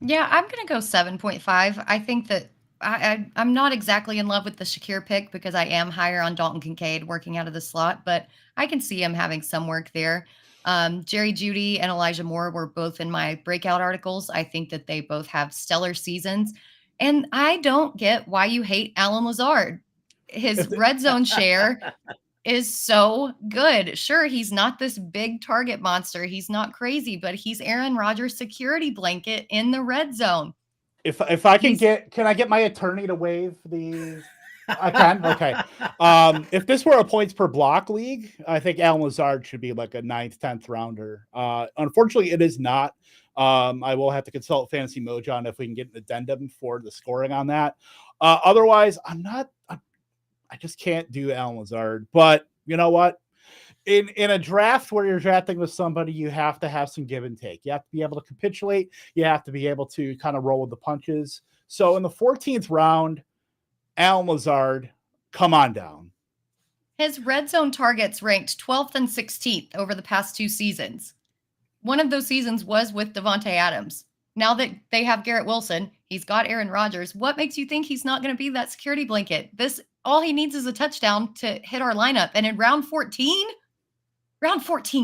Yeah, I'm going to go 7.5. I think that I'm not exactly in love with the Shakir pick because I am higher on Dalton Kincaid working out of the slot, but I can see him having some work there. Jerry Jeudy and Elijah Moore were both in my breakout articles. I think that they both have stellar seasons. And I don't get why you hate Alan Lazard. His red zone share is so good. Sure, he's not this big target monster. He's not crazy, but he's Aaron Rodgers' security blanket in the red zone. If I can can I get my attorney to waive the? I can. Okay. If this were a points per block league, I think Allen Lazard should be like a 9th, 10th rounder. Unfortunately, it is not. I will have to consult Fantasy Mojo on if we can get an addendum for the scoring on that. Otherwise, I just can't do Allen Lazard. But you know what? In a draft where you're drafting with somebody, you have to have some give and take. You have to be able to capitulate. You have to be able to kind of roll with the punches. So in the 14th round, Allen Lazard, come on down. His red zone targets ranked 12th and 16th over the past 2 seasons. One of those seasons was with Devontae Adams. Now that they have Garrett Wilson, he's got Aaron Rodgers. What makes you think he's not going to be that security blanket? All he needs is a touchdown to hit our lineup. And in round 14,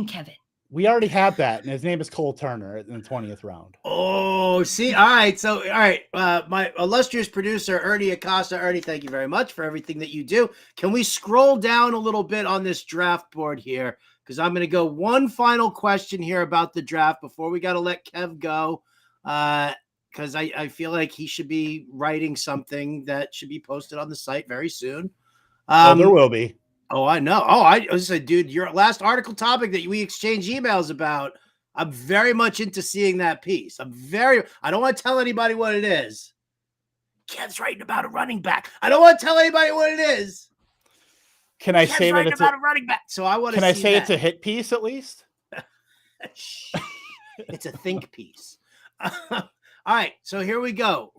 Kevin. We already have that, and his name is Cole Turner in the 20th round. Oh, see, all right. So, all right, my illustrious producer, Ernie Acosta. Ernie, thank you very much for everything that you do. Can we scroll down a little bit on this draft board here? Because I'm going to go one final question here about the draft before we got to let Kev go. Because I feel like he should be writing something that should be posted on the site very soon. There will be. Oh, I know. Oh, I said, dude, your last article topic that we exchange emails about, I'm very much into seeing that piece. I don't want to tell anybody what it is. Kev's writing about a running back. I don't want to tell anybody what it is. Can I say that it's about a running back? So I want to. Can I say it's a hit piece at least? It's a think piece. All right, so here we go.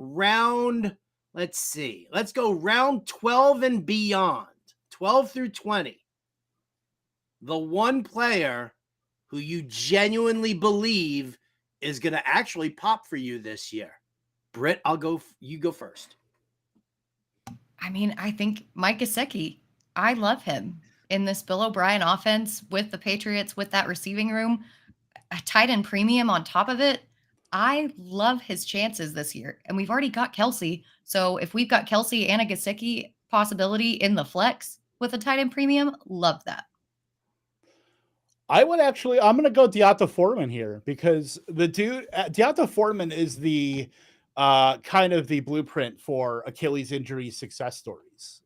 Let's see. Let's go round 12 and beyond. 12 through 20. The one player who you genuinely believe is going to actually pop for you this year. Britt, you go first. I mean, I think Mike Gesicki. I love him in this Bill O'Brien offense with the Patriots, with that receiving room, a tight end premium on top of it. I love his chances this year. And we've already got Kelsey. So if we've got Kelsey and a Gesicki possibility in the flex with a tight end premium, love that. I'm going to go Deonta Foreman here because the dude, Deonta Foreman is the kind of the blueprint for Achilles injury success stories.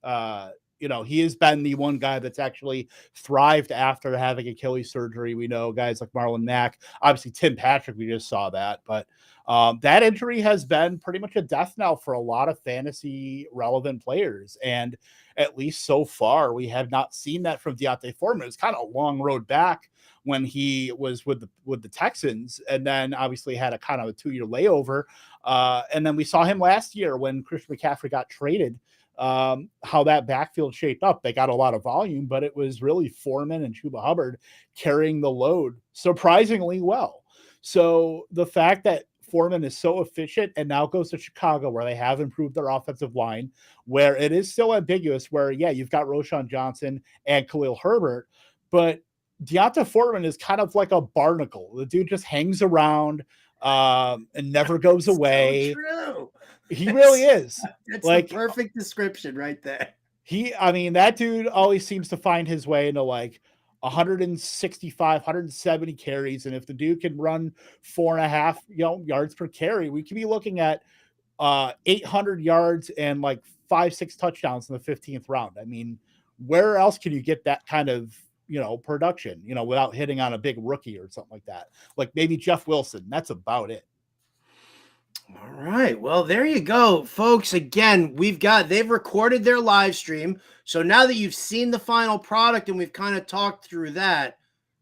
He has been the one guy that's actually thrived after having Achilles surgery. We know guys like Marlon Mack, obviously Tim Patrick, we just saw that, but that injury has been pretty much a death knell for a lot of fantasy relevant players. And at least so far, we have not seen that from Deonta Foreman. It was kind of a long road back when he was with the Texans, and then obviously had a kind of a 2-year layover. And then we saw him last year when Christian McCaffrey got traded, how that backfield shaped up. They got a lot of volume, but it was really Foreman and Chuba Hubbard carrying the load surprisingly well. So the fact that Foreman is so efficient and now goes to Chicago, where they have improved their offensive line, where it is still ambiguous, where, yeah, you've got Roschon Johnson and Khalil Herbert, but Deonta Foreman is kind of like a barnacle. The dude just hangs around and never goes away. So true. He really is. That's like the perfect description right there. That dude always seems to find his way into like 165, 170 carries. And if the dude can run 4.5 yards per carry, we could be looking at 800 yards and like 5-6 touchdowns in the 15th round. I mean, where else can you get that kind of production, without hitting on a big rookie or something like that? Like maybe Jeff Wilson. That's about it. All right. Well, there you go, folks. Again, they've recorded their live stream. So now that you've seen the final product and we've kind of talked through that,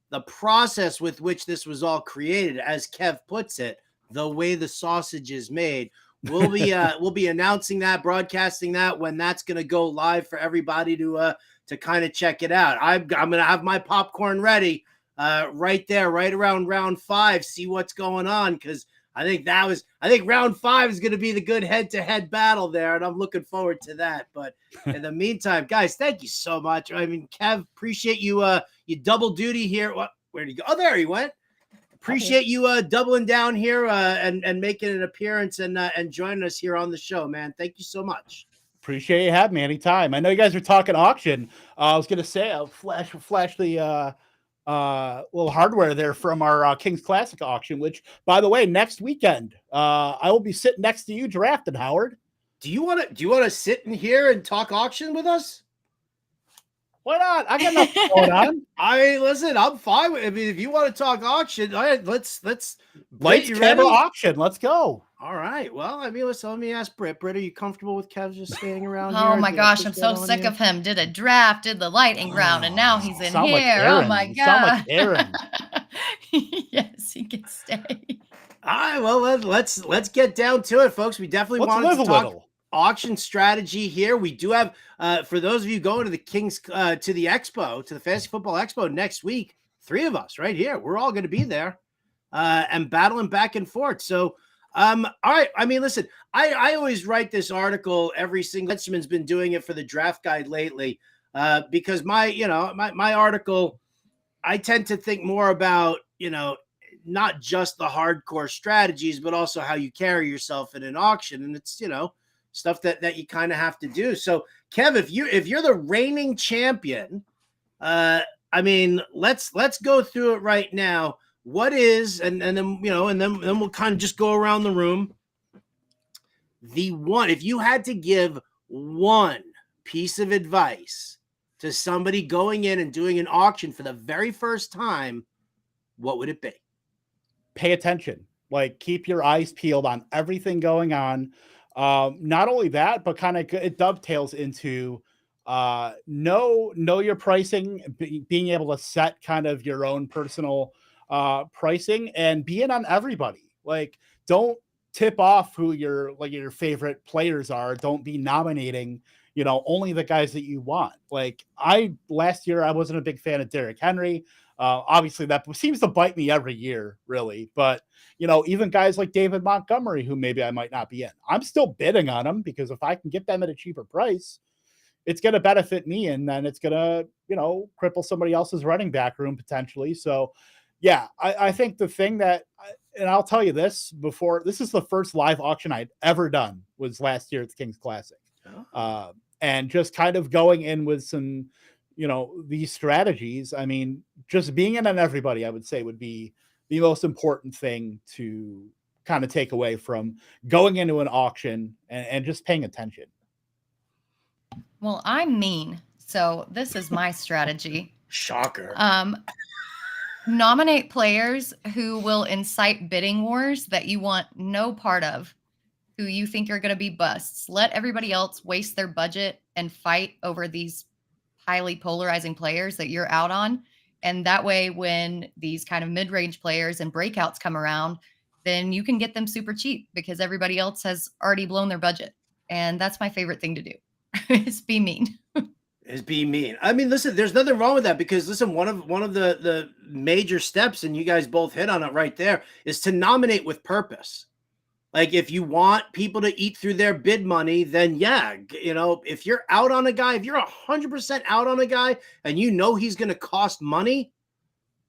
the process with which this was all created, as Kev puts it, the way the sausage is made, we'll be announcing that, broadcasting that when that's going to go live for everybody to kind of check it out. I'm going to have my popcorn ready right there, right around round 5, see what's going on. Cause I think round 5 is going to be the good head-to-head battle there, and I'm looking forward to that. But in the meantime, guys, thank you so much. I mean, Kev, appreciate you double duty here. Where'd he go? Oh, there he went. Appreciate you doubling down here and making an appearance and joining us here on the show, man. Thank you so much. Appreciate you having me anytime. I know you guys are talking auction. I was gonna say I'll flash the little hardware there from our Kings Classic auction, which, by the way, next weekend I will be sitting next to you drafting, Howard. Do you want to sit in here and talk auction with us? Why not? I got nothing going on. I mean, listen, I'm fine with. I mean, if you want to talk auction, all right, let's Lights, camera, auction. Let's go. All right. Well, I mean, let me ask Britt. Britt, are you comfortable with Kev just staying around here? Oh my gosh, I'm so sick of him. Did a draft, did the lightning round, and now he's in here. Oh my god. Sound like Aaron. Yes, he can stay. All right. Well, let's get down to it, folks. We definitely wanted to talk auction strategy here. We do have, for those of you going to the Kings, to the Expo, to the Fantasy Football Expo next week, 3 of us right here. We're all going to be there and battling back and forth. So, all right. I mean, listen, I always write this article every single. Benjamin's been doing it for the draft guide lately because my article, I tend to think more about, not just the hardcore strategies, but also how you carry yourself in an auction. And it's, stuff that you kind of have to do. So, Kev, if you're the reigning champion, I mean, let's go through it right now. What is, and then we'll kind of just go around the room. If you had to give one piece of advice to somebody going in and doing an auction for the very first time, what would it be? Pay attention. Like, keep your eyes peeled on everything going on. Not only that, but kind of it dovetails into know your pricing, being able to set kind of your own personal pricing and be in on everybody. Like, don't tip off who your favorite players are. Don't be nominating, only the guys that you want. Like, last year, I wasn't a big fan of Derrick Henry. Obviously that seems to bite me every year, really. But, even guys like David Montgomery, who maybe I might not be in, I'm still bidding on them because if I can get them at a cheaper price, it's going to benefit me. And then it's going to, cripple somebody else's running back room potentially. So yeah, I think the thing that, and I'll tell you this this is the first live auction I'd ever done was last year at the Kings Classic. Oh. And just kind of going in with some, these strategies. I mean, just being in on everybody, I would say, would be the most important thing to kind of take away from going into an auction and just paying attention. Well, I'm mean, so this is my strategy. Shocker. Nominate players who will incite bidding wars that you want no part of, who you think are going to be busts. Let everybody else waste their budget and fight over these highly polarizing players that you're out on. And that way, when these kind of mid-range players and breakouts come around, then you can get them super cheap because everybody else has already blown their budget. And that's my favorite thing to do is be mean. Is be mean. I mean, listen, there's nothing wrong with that because listen, one of the major steps, and you guys both hit on it right there, is to nominate with purpose. Like, if you want people to eat through their bid money, then yeah, if you're out on a guy, if you're 100% out on a guy and he's going to cost money,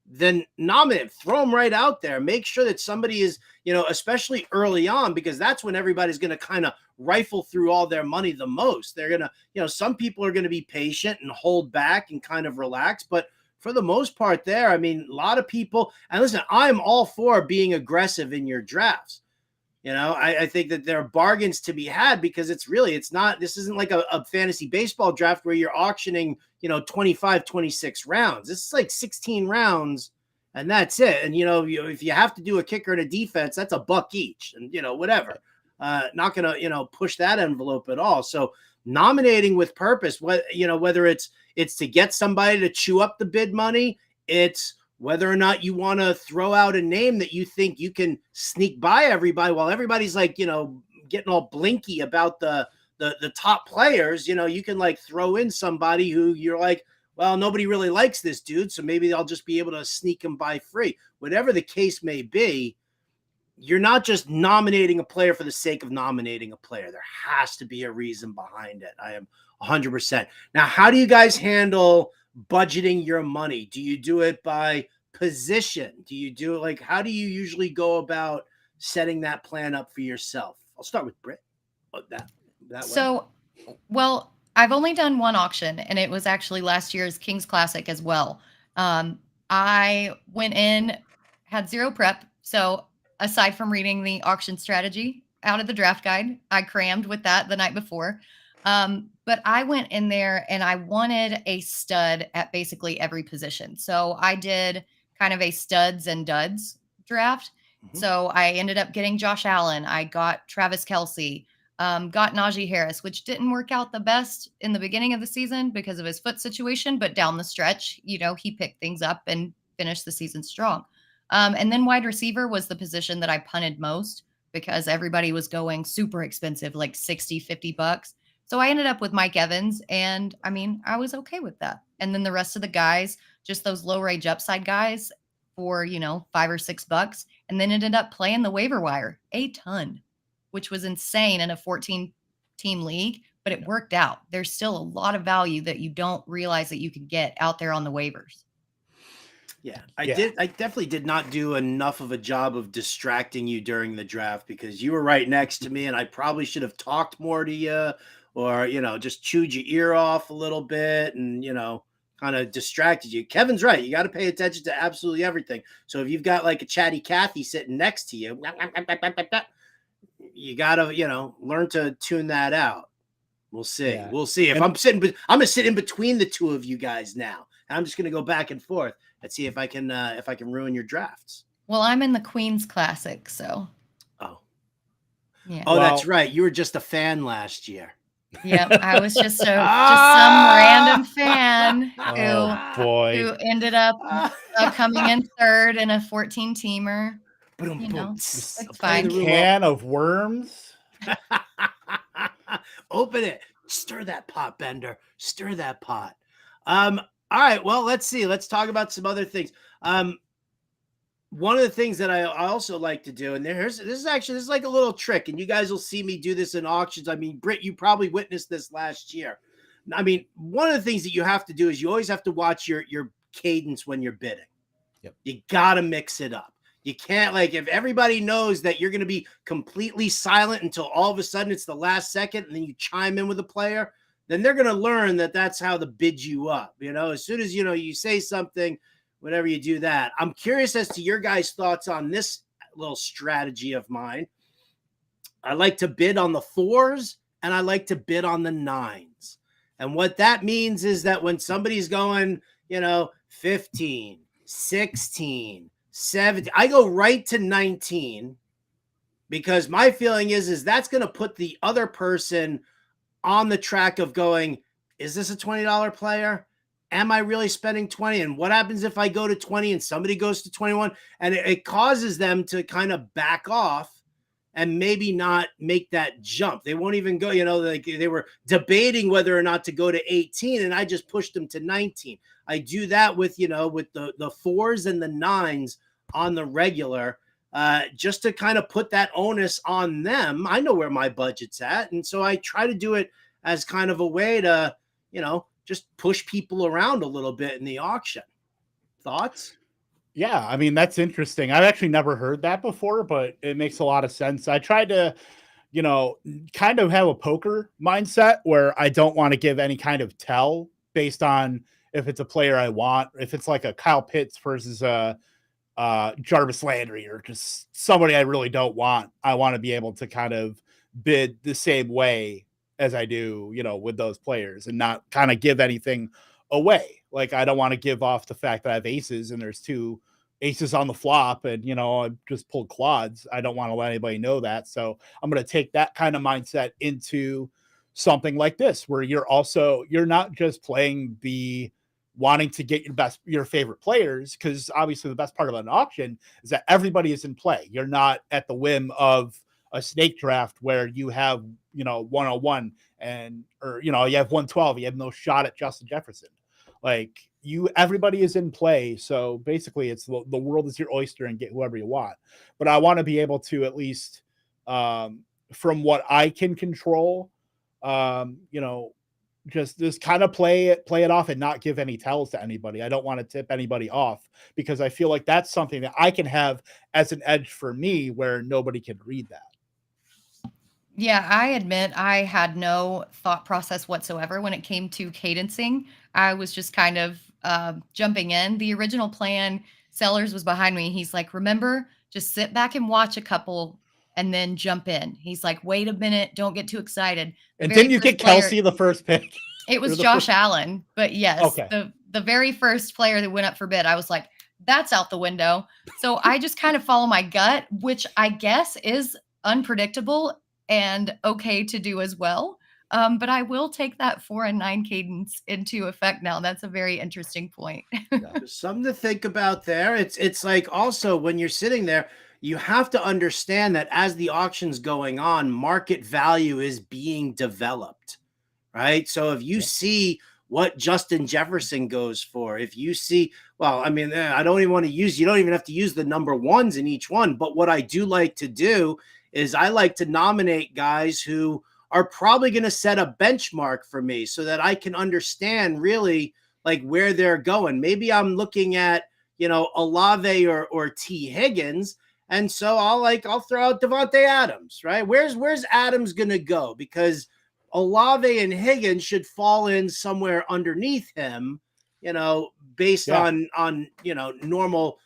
then nominate him, throw him right out there. Make sure that somebody is, especially early on, because that's when everybody's going to kind of rifle through all their money the most. They're going to, some people are going to be patient and hold back and kind of relax, but for the most part there, I mean, a lot of people, and listen, I'm all for being aggressive in your drafts. I think that there are bargains to be had because this isn't like a fantasy baseball draft where you're auctioning, 25, 26 rounds. This is like 16 rounds and that's it. And, if you have to do a kicker and a defense, that's $1 each and, whatever. Not going to, push that envelope at all. So nominating with purpose, whether it's to get somebody to chew up the bid money, it's whether or not you want to throw out a name that you think you can sneak by everybody while everybody's like, getting all blinky about the top players, you can like throw in somebody who you're like, well, nobody really likes this dude, so maybe I'll just be able to sneak him by free. Whatever the case may be, you're not just nominating a player for the sake of nominating a player. There has to be a reason behind it. I am 100%. Now, how do you guys handle budgeting your money? Do you do it by position? Do you do it how do you usually go about setting that plan up for yourself? I'll start with Britt. That way. So Well, I've only done one auction, and it was actually last year's King's Classic as well. I went in, had zero prep. So aside from reading the auction strategy out of the draft guide, I crammed with that the night before. But I went in there and I wanted a stud at basically every position. So I did kind of a studs and duds draft. So I ended up getting Josh Allen. I got Travis Kelce. Got Najee Harris, which didn't work out the best in the beginning of the season because of his foot situation, but down the stretch, he picked things up and finished the season strong. And then wide receiver was the position that I punted most because everybody was going super expensive, like 60, $50. So I ended up with Mike Evans, and I mean, I was okay with that. And then the rest of the guys, just those low range upside guys for, $5 or $6, and then ended up playing the waiver wire a ton, which was insane in a 14-team league, but it worked out. There's still a lot of value that you don't realize that you can get out there on the waivers. Yeah, I definitely did not do enough of a job of distracting you during the draft because you were right next to me, and I probably should have talked more to you or, just chewed your ear off a little bit and, kind of distracted you. Kevin's right. You got to pay attention to absolutely everything. So if you've got like a chatty Cathy sitting next to you, you got to, learn to tune that out. We'll see. Yeah. We'll see. If I'm going to sit in between the two of you guys now. And I'm just going to go back and forth and see if I can ruin your drafts. Well, I'm in the Queen's Classic, so. Oh. Yeah. Oh, that's right. You were just a fan last year. Yep, I was just some random fan who ended up coming in third in a 14-teamer. It's fine. Can of worms. Open it. Stir that pot, Bender. Stir that pot. All right. Well, let's see. Let's talk about some other things. One of the things that I also like to do, and this is like a little trick, and you guys will see me do this in auctions. I mean, Britt, you probably witnessed this last year. I mean, one of the things that you have to do is you always have to watch your cadence when you're bidding. Yep. You got to mix it up. You can't, like, if everybody knows that you're going to be completely silent until all of a sudden it's the last second and then you chime in with a player, then they're going to learn that that's how to bid you up. As soon as, you say something, whenever you do that. I'm curious as to your guys' thoughts on this little strategy of mine. I like to bid on the 4s and I like to bid on the 9s. And what that means is that when somebody's going, 15, 16, 17, I go right to 19 because my feeling is that's going to put the other person on the track of going, is this a $20 player? Am I really spending 20? And what happens if I go to 20 and somebody goes to 21? And it causes them to kind of back off and maybe not make that jump. They won't even go, like they were debating whether or not to go to 18 and I just pushed them to 19. I do that with, with the 4s and the 9s on the regular, just to kind of put that onus on them. I know where my budget's at. And so I try to do it as kind of a way to, just push people around a little bit in the auction. Thoughts? Yeah, I mean, that's interesting. I've actually never heard that before, but it makes a lot of sense. I tried to, kind of have a poker mindset where I don't want to give any kind of tell based on if it's a player I want, if it's like a Kyle Pitts versus a Jarvis Landry or just somebody I really don't want. I want to be able to kind of bid the same way as I do, with those players and not kind of give anything away. Like, I don't want to give off the fact that I have aces and there's 2 aces on the flop and, I just pulled quads. I don't want to let anybody know that. So I'm going to take that kind of mindset into something like this, where you're not just playing the wanting to get your favorite players. Cause obviously the best part of an auction is that everybody is in play. You're not at the whim of a snake draft where you have, 101 or you have 112, you have no shot at Justin Jefferson. Like, everybody is in play. So basically it's the world is your oyster and get whoever you want. But I want to be able to, at least from what I can control, just kind of play it off and not give any tells to anybody. I don't want to tip anybody off because I feel like that's something that I can have as an edge for me where nobody can read that. Yeah, I admit I had no thought process whatsoever when it came to cadencing. I was just kind of jumping in. The original plan, Sellers was behind me. He's like, remember, just sit back and watch a couple and then jump in. He's like, wait a minute, don't get too excited. The And very didn't you first get Kelsey the first pick? it Or was the Josh first- Allen, but yes, Okay. the very first player that went up for bid, I was like, that's out the window. So I just kind of follow my gut, which I guess is unpredictable and okay to do as well. But I will take that 4 and 9 cadence into effect now. That's a very interesting point. There's something to think about there. It's like also when you're sitting there, you have to understand that as the auction's going on, market value is being developed, right? So if you see what Justin Jefferson goes for, if you see, well, I mean, I don't even want to use, you don't even have to use the number ones in each one. But what I do like to do is I like to nominate guys who are probably going to set a benchmark for me so that I can understand really like where they're going. Maybe I'm looking at, Olave or T Higgins. And so I'll throw out Devontae Adams, right? Where's Adams going to go? Because Olave and Higgins should fall in somewhere underneath him, based on normal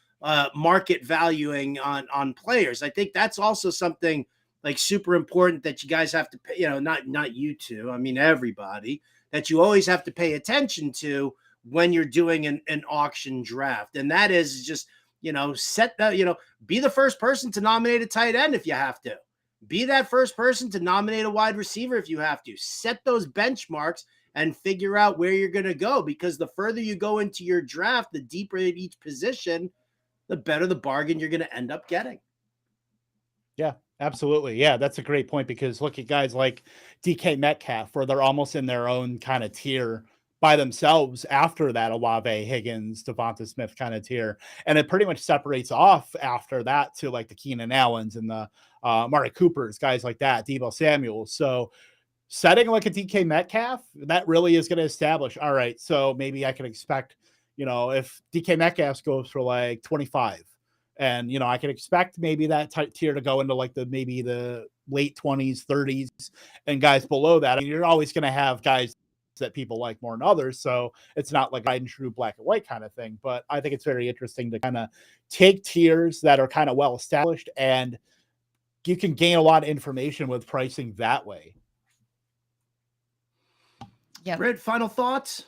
market valuing on players. I think that's also something like super important that you guys have to pay, not you two, I mean everybody, that you always have to pay attention to when you're doing an auction draft. And that is just, set that, be the first person to nominate a tight end if you have to. Be that first person to nominate a wide receiver if you have to. Set those benchmarks and figure out where you're going to go, because the further you go into your draft, the deeper at each position, the better the bargain you're going to end up getting. Yeah, absolutely. Yeah, that's a great point, because look at guys like DK Metcalf, where they're almost in their own kind of tier by themselves after that Olave, Higgins, Devonta Smith kind of tier. And it pretty much separates off after that to like the Keenan Allens and the Amari Coopers, guys like that, Deebo Samuel. So setting like a DK Metcalf, that really is going to establish, all right, so maybe I can expect, if DK Metcalf goes for like 25, and, I can expect maybe that type tier to go into like maybe the late 20s, 30s, and guys below that. I mean, you're always going to have guys that people like more than others. So it's not like tried and true black and white kind of thing. But I think it's very interesting to kind of take tiers that are kind of well established, and you can gain a lot of information with pricing that way. Yeah. Britt, final thoughts?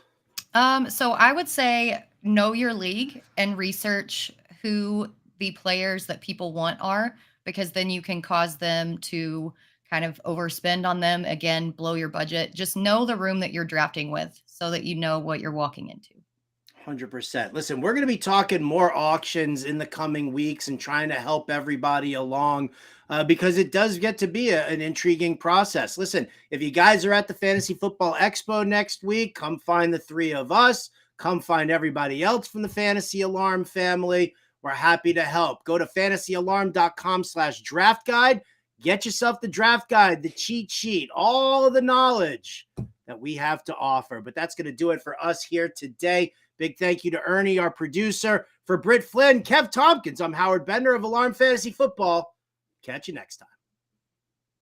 So I would say know your league and research who the players that people want are, because then you can cause them to kind of overspend on them. Again, blow your budget. Just know the room that you're drafting with so that you know what you're walking into. 100%. Listen, we're going to be talking more auctions in the coming weeks and trying to help everybody along because it does get to be an intriguing process. Listen, if you guys are at the Fantasy Football Expo next week, come find the three of us. Come find everybody else from the Fantasy Alarm family. We're happy to help. Go to fantasyalarm.com/draft guide. Get yourself the draft guide, the cheat sheet, all of the knowledge that we have to offer. But that's going to do it for us here today. Big thank you to Ernie, our producer. For Britt, Flynn, Kev Thompkins, I'm Howard Bender of Alarm Fantasy Football. Catch you next time.